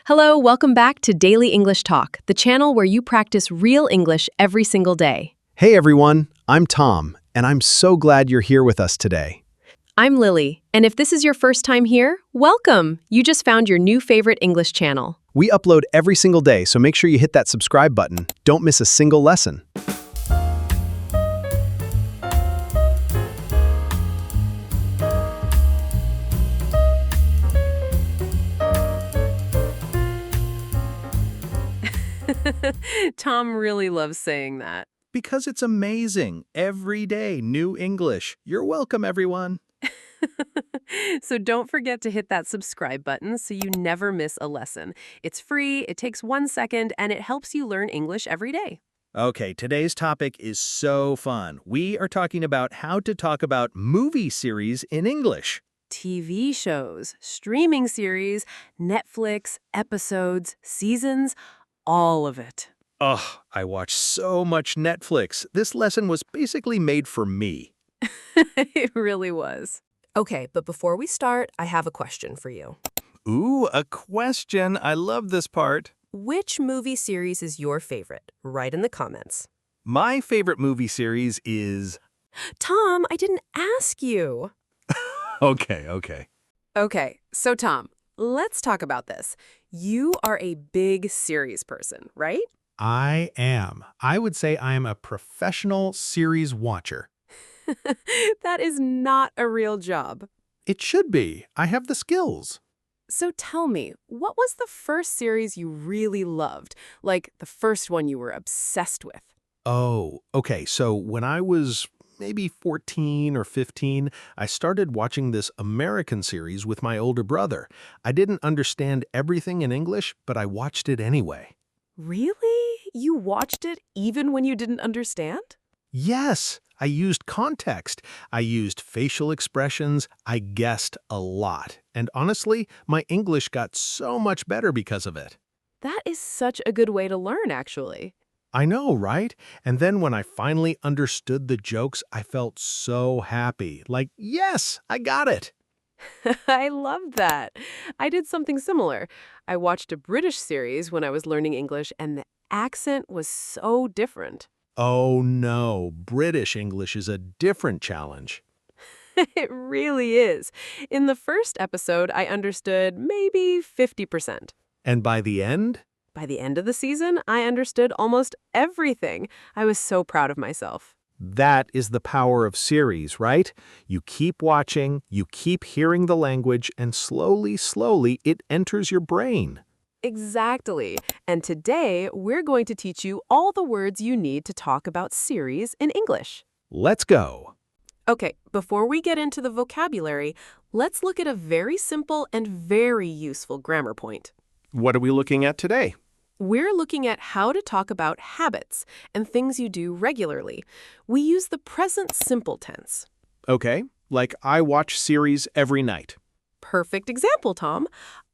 Hello, welcome back to Daily English Talk, the channel where you practice real English every single day. Hey everyone, I'm Tom, and I'm so glad you're here with us today. I'm Lily, and if this is your first time here, welcome! You just found your new favorite English channel. We upload every single day, so make sure you hit that subscribe button. Don't miss a single lesson. Tom really loves saying that. Because it's amazing. Every day, new English. You're welcome, everyone. So don't forget to hit that subscribe button so you never miss a lesson. It's free, it takes 1 second, and it helps you learn English every day. Okay, today's topic is so fun. We are talking about how to talk about movie series in English. TV shows, streaming series, Netflix, episodes, seasons, all of it. Ugh, I watch so much Netflix. This lesson was basically made for me. It really was. Okay, but before we start, I have a question for you. Ooh, a question. I love this part. Which movie series is your favorite? Write in the comments. My favorite movie series is... Tom, I didn't ask you. Okay. Okay, so Tom, let's talk about this. You are a big series person, right? I am. I would say I am a professional series watcher. That is not a real job. It should be. I have the skills. So tell me, what was the first series you really loved? Like the first one you were obsessed with? Oh, okay. So when I was maybe 14 or 15, I started watching this American series with my older brother. I didn't understand everything in English, but I watched it anyway. Really? You watched it even when you didn't understand? Yes, I used context. I used facial expressions. I guessed a lot. And honestly, my English got so much better because of it. That is such a good way to learn, actually. I know, right? And then when I finally understood the jokes, I felt so happy. Like, yes, I got it. I love that. I did something similar. I watched a British series when I was learning English, and the accent was so different. Oh no, British English is a different challenge. It really is. In the first episode, I understood maybe 50%. And by the end? By the end of the season, I understood almost everything. I was so proud of myself. That is the power of series, right? You keep watching, you keep hearing the language, and slowly, it enters your brain. Exactly. And today, we're going to teach you all the words you need to talk about series in English. Let's go. Okay, before we get into the vocabulary, let's look at a very simple and very useful grammar point. What are we looking at today? We're looking at how to talk about habits and things you do regularly. We use the present simple tense. Okay, like I watch series every night. Perfect example, Tom.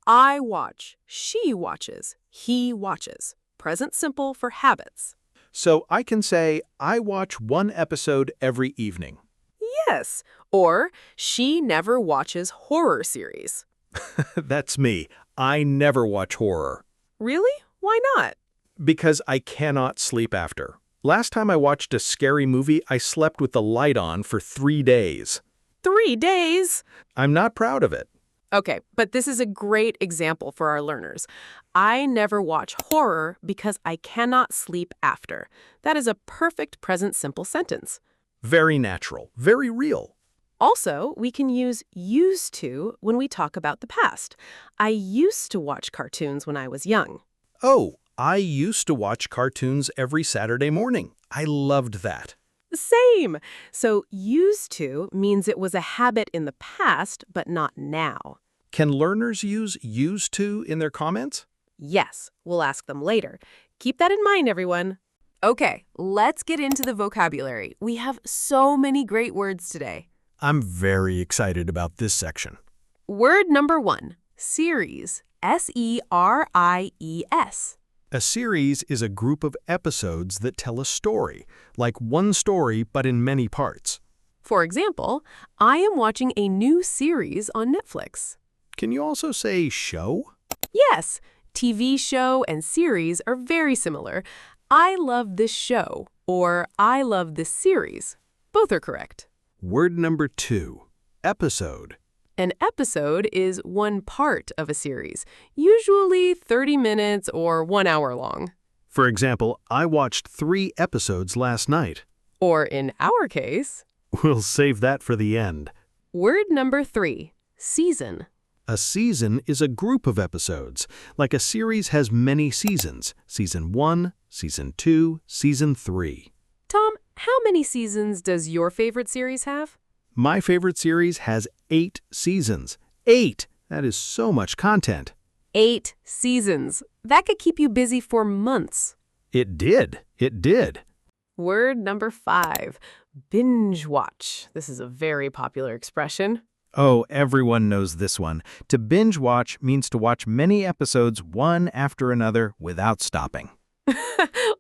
I watch, she watches, he watches. Present simple for habits. So I can say, I watch one episode every evening. Yes, or she never watches horror series. That's me. I never watch horror. Really? Why not? Because I cannot sleep after. Last time I watched a scary movie, I slept with the light on for 3 days. 3 days? I'm not proud of it. Okay, but this is a great example for our learners. I never watch horror because I cannot sleep after. That is a perfect present simple sentence. Very natural, very real. Also, we can use used to when we talk about the past. I used to watch cartoons when I was young. Oh, I used to watch cartoons every Saturday morning. I loved that. Same. So used to means it was a habit in the past, but not now. Can learners use used to in their comments? Yes, we'll ask them later. Keep that in mind, everyone. Okay, let's get into the vocabulary. We have so many great words today. I'm very excited about this section. Word number 1, series, S-E-R-I-E-S. A series is a group of episodes that tell a story, like one story but in many parts. For example, I am watching a new series on Netflix. Can you also say show? Yes, TV show and series are very similar. I love this show or I love this series. Both are correct. Word number 2, episode. An episode is one part of a series, usually 30 minutes or 1 hour long. For example, I watched 3 episodes last night. Or in our case, We'll save that for the end. word number 3, season. A season is a group of episodes. Like a series has many seasons. Season 1, Season 2, Season 3. Tom, how many seasons does your favorite series have? My favorite series has 8 seasons. 8! That is so much content. 8 seasons. That could keep you busy for months. It did. It did. Word number 5, binge watch. This is a very popular expression. Oh, everyone knows this one. To binge watch means to watch many episodes one after another without stopping.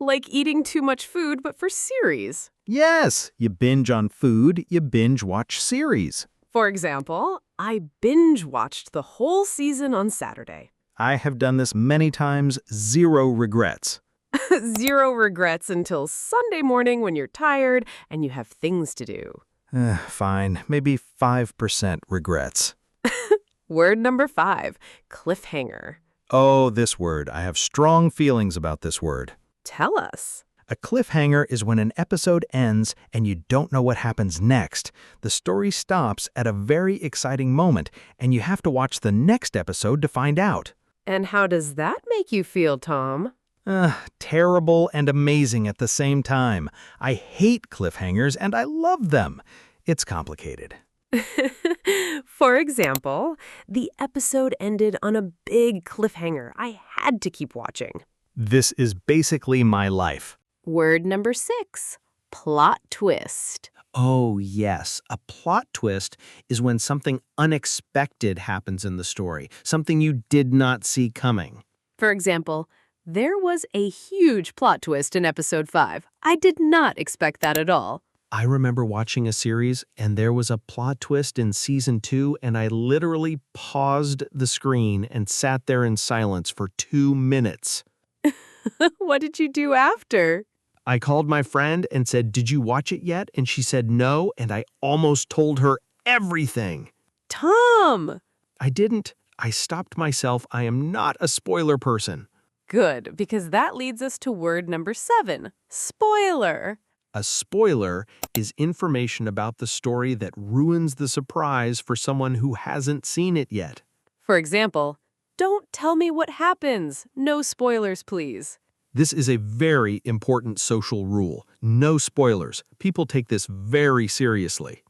Like eating too much food, but for series. Yes, you binge on food, you binge watch series. For example, I binge watched the whole season on Saturday. I have done this many times, 0 regrets. 0 regrets until Sunday morning when you're tired and you have things to do. Fine, maybe 5% regrets. Word number 5, cliffhanger. Oh, this word. I have strong feelings about this word. Tell us. A cliffhanger is when an episode ends and you don't know what happens next. The story stops at a very exciting moment, and you have to watch the next episode to find out. And how does that make you feel, Tom? Terrible and amazing at the same time. I hate cliffhangers and I love them. It's complicated. For example, the episode ended on a big cliffhanger. I had to keep watching. This is basically my life. Word number 6, plot twist. Oh, yes. A plot twist is when something unexpected happens in the story, something you did not see coming. For example, there was a huge plot twist in episode 5. I did not expect that at all. I remember watching a series and there was a plot twist in season 2 and I literally paused the screen and sat there in silence for 2 minutes. What did you do after? I called my friend and said, "Did you watch it yet?" And she said no, and I almost told her everything. Tom! I didn't. I stopped myself. I am not a spoiler person. Good, because that leads us to word number 7, spoiler. A spoiler is information about the story that ruins the surprise for someone who hasn't seen it yet. For example, don't tell me what happens. No spoilers, please. This is a very important social rule. No spoilers. People take this very seriously.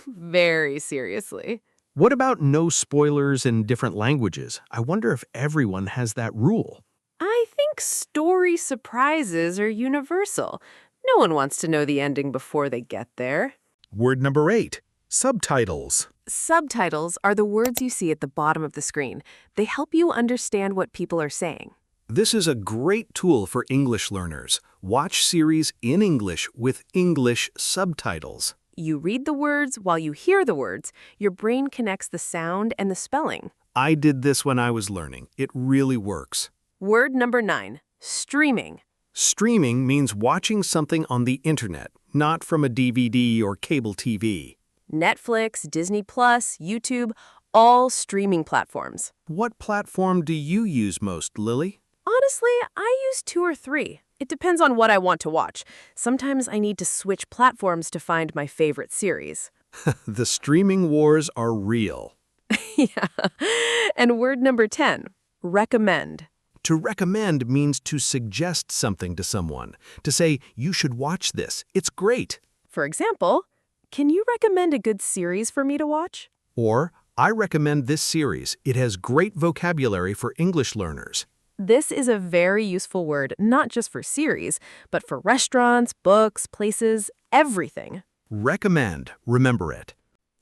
Very seriously. What about no spoilers in different languages? I wonder if everyone has that rule. I think story surprises are universal. No one wants to know the ending before they get there. Word number 8, subtitles. Subtitles are the words you see at the bottom of the screen. They help you understand what people are saying. This is a great tool for English learners. Watch series in English with English subtitles. You read the words while you hear the words. Your brain connects the sound and the spelling. I did this when I was learning. It really works. Word number 9, streaming. Streaming means watching something on the internet, not from a DVD or cable TV. Netflix, Disney+, YouTube, all streaming platforms. What platform do you use most, Lily? Honestly, I use 2 or 3. It depends on what I want to watch. Sometimes I need to switch platforms to find my favorite series. The streaming wars are real. Yeah. And word number 10, recommend. To recommend means to suggest something to someone. To say, you should watch this. It's great. For example, can you recommend a good series for me to watch? Or, I recommend this series. It has great vocabulary for English learners. This is a very useful word, not just for series, but for restaurants, books, places, everything. Recommend. Remember it.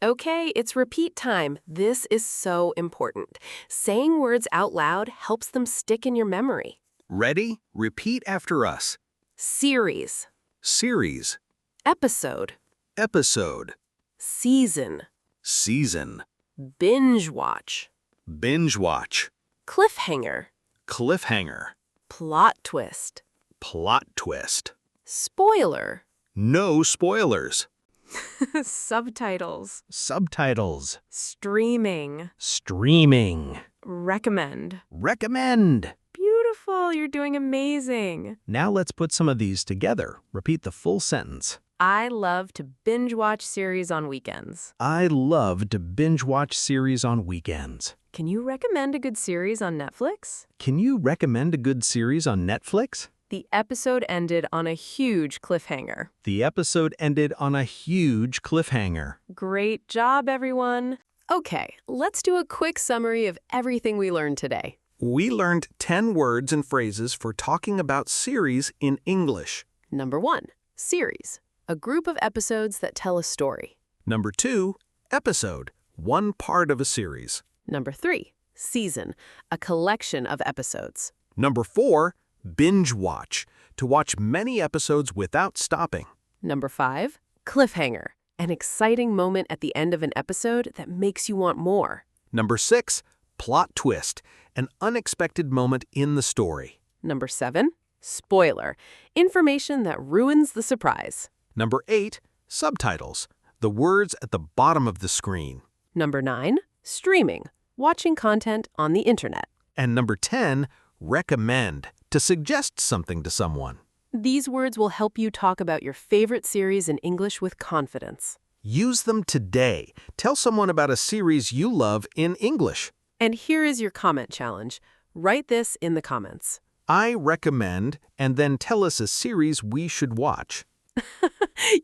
Okay, it's repeat time. This is so important. Saying words out loud helps them stick in your memory. Ready? Repeat after us. Series. Series. Episode. Episode. Season. Season. Binge watch. Binge watch. Cliffhanger. cliffhanger, Plot twist. plot twist. Spoiler. No spoilers. Subtitles. Subtitles. Streaming. Streaming. Recommend. Recommend. Beautiful. You're doing amazing. Now let's put some of these together. Repeat the full sentence. I love to binge watch series on weekends. I love to binge watch series on weekends. Can you recommend a good series on Netflix? Can you recommend a good series on Netflix? The episode ended on a huge cliffhanger. The episode ended on a huge cliffhanger. Great job, everyone. Okay, let's do a quick summary of everything we learned today. We learned 10 words and phrases for talking about series in English. Number 1, series. A group of episodes that tell a story. Number 2, episode, one part of a series. Number 3, season. A collection of episodes. Number 4, binge watch, to watch many episodes without stopping. Number 5, cliffhanger. An exciting moment at the end of an episode that makes you want more. Number 6, plot twist, an unexpected moment in the story. Number 7, spoiler. Information that ruins the surprise. Number 8, subtitles, the words at the bottom of the screen. Number 9, streaming. Watching content on the internet. And number 10, recommend, to suggest something to someone. These words will help you talk about your favorite series in English with confidence. Use them today. Tell someone about a series you love in English. And here is your comment challenge. Write this in the comments. I recommend, and then tell us a series we should watch.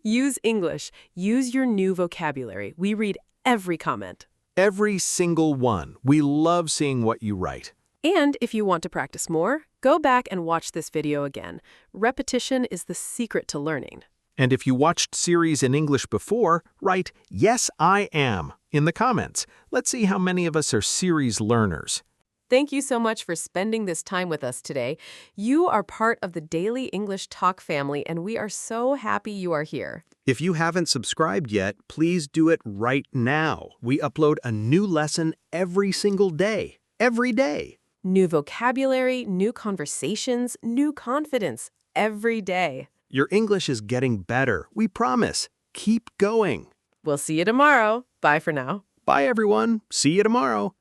Use English. Use your new vocabulary. We read every comment. Every single one. We love seeing what you write. And if you want to practice more, go back and watch this video again. Repetition is the secret to learning. And if you watched series in English before, write, "Yes, I am," in the comments. Let's see how many of us are series learners. Thank you so much for spending this time with us today. You are part of the Daily English Talk family, and we are so happy you are here. If you haven't subscribed yet, please do it right now. We upload a new lesson every single day. Every day. New vocabulary, new conversations, new confidence every day. Your English is getting better. We promise. Keep going. We'll see you tomorrow. Bye for now. Bye, everyone. See you tomorrow.